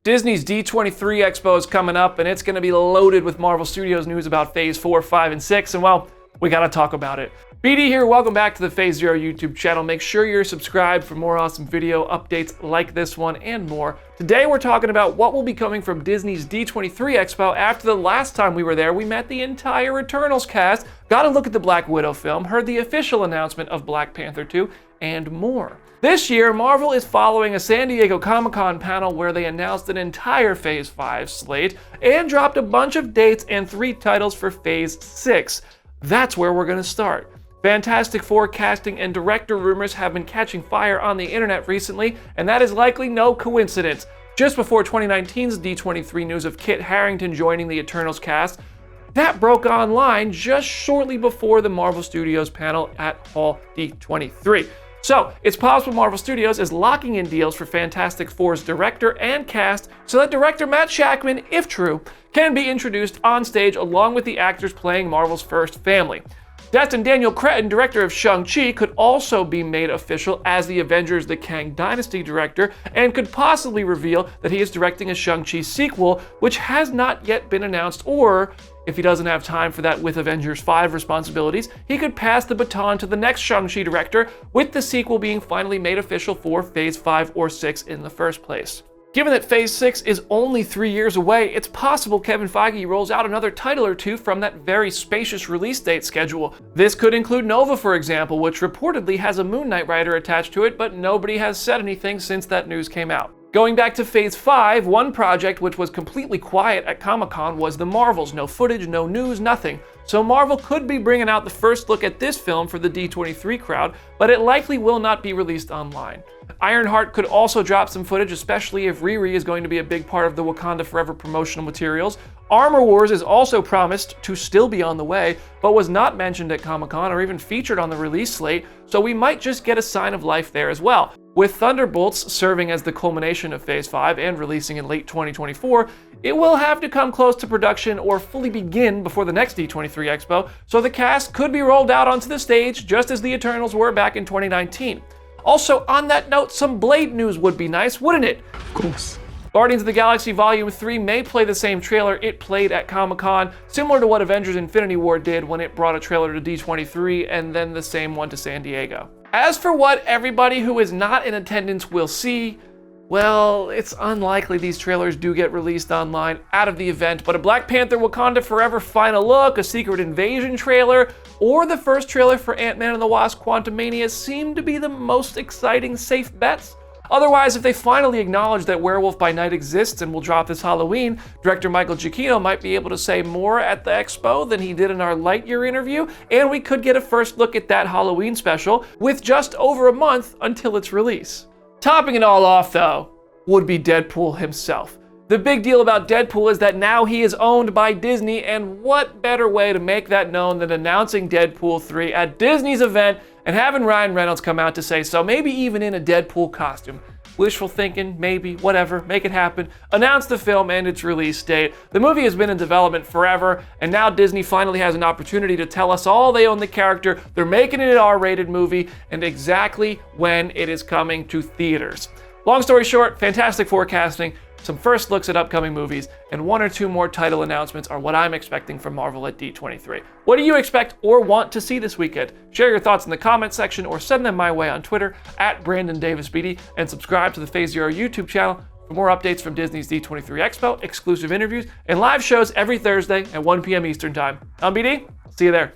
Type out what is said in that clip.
Disney's D23 Expo is coming up, and it's going to be loaded with Marvel Studios news about Phase 4, 5, and 6, and well, we got to talk about it. BD here, welcome back to the Phase Zero YouTube channel. Make sure you're subscribed for more awesome video updates like this one and more. Today we're talking about what will be coming from Disney's D23 Expo. After the last time we were there, we met the entire Eternals cast, got a look at the Black Widow film, heard the official announcement of Black Panther 2, and more. This year, Marvel is following a San Diego Comic-Con panel where they announced an entire Phase 5 slate and dropped a bunch of dates and 3 titles for Phase 6. That's where we're going to start. Fantastic Four casting and director rumors have been catching fire on the internet recently, and that is likely no coincidence. Just before 2019's D23 news of Kit Harington joining the Eternals cast, that broke online just shortly before the Marvel Studios panel at Hall D23. So, it's possible Marvel Studios is locking in deals for Fantastic Four's director and cast so that director Matt Shakman, if true, can be introduced on stage along with the actors playing Marvel's first family. Destin Daniel Cretton, director of Shang-Chi, could also be made official as the Avengers The Kang Dynasty director and could possibly reveal that he is directing a Shang-Chi sequel, which has not yet been announced, or if he doesn't have time for that with Avengers 5 responsibilities, he could pass the baton to the next Shang-Chi director, with the sequel being finally made official for Phase 5 or 6 in the first place. Given that Phase 6 is only 3 years away, it's possible Kevin Feige rolls out another title or two from that very spacious release date schedule. This could include Nova, for example, which reportedly has a Moon Knight writer attached to it, but nobody has said anything since that news came out. Going back to Phase 5, one project which was completely quiet at Comic-Con was The Marvels. No footage, no news, nothing. So Marvel could be bringing out the first look at this film for the D23 crowd, but it likely will not be released online. Ironheart could also drop some footage, especially if Riri is going to be a big part of the Wakanda Forever promotional materials. Armor Wars is also promised to still be on the way, but was not mentioned at Comic-Con or even featured on the release slate, so we might just get a sign of life there as well. With Thunderbolts serving as the culmination of Phase 5 and releasing in late 2024, it will have to come close to production or fully begin before the next D23 Expo, so the cast could be rolled out onto the stage just as the Eternals were back in 2019. Also, on that note, some Blade news would be nice, wouldn't it? Of course. Guardians of the Galaxy Volume 3 may play the same trailer it played at Comic-Con, similar to what Avengers Infinity War did when it brought a trailer to D23 and then the same one to San Diego. As for what everybody who is not in attendance will see, well, it's unlikely these trailers do get released online out of the event, but a Black Panther Wakanda Forever final look, a Secret Invasion trailer, or the first trailer for Ant-Man and the Wasp Quantumania seem to be the most exciting safe bets. Otherwise, if they finally acknowledge that Werewolf by Night exists and will drop this Halloween, director Michael Giacchino might be able to say more at the expo than he did in our Lightyear interview, and we could get a first look at that Halloween special with just over a month until its release. Topping it all off, though, would be Deadpool himself. The big deal about Deadpool is that now he is owned by Disney, and what better way to make that known than announcing Deadpool 3 at Disney's event and having Ryan Reynolds come out to say so, maybe even in a Deadpool costume. Wishful thinking, maybe, whatever, make it happen. Announce the film and its release date. The movie has been in development forever, and now Disney finally has an opportunity to tell us all they own the character, they're making it an R-rated movie, and exactly when it is coming to theaters. Long story short, fantastic forecasting, some first looks at upcoming movies, and 1 or 2 more title announcements are what I'm expecting from Marvel at D23. What do you expect or want to see this weekend? Share your thoughts in the comment section or send them my way on Twitter at BrandonDavisBD, and subscribe to the Phase Zero YouTube channel for more updates from Disney's D23 Expo, exclusive interviews, and live shows every Thursday at 1 p.m. Eastern Time. I'm BD, see you there.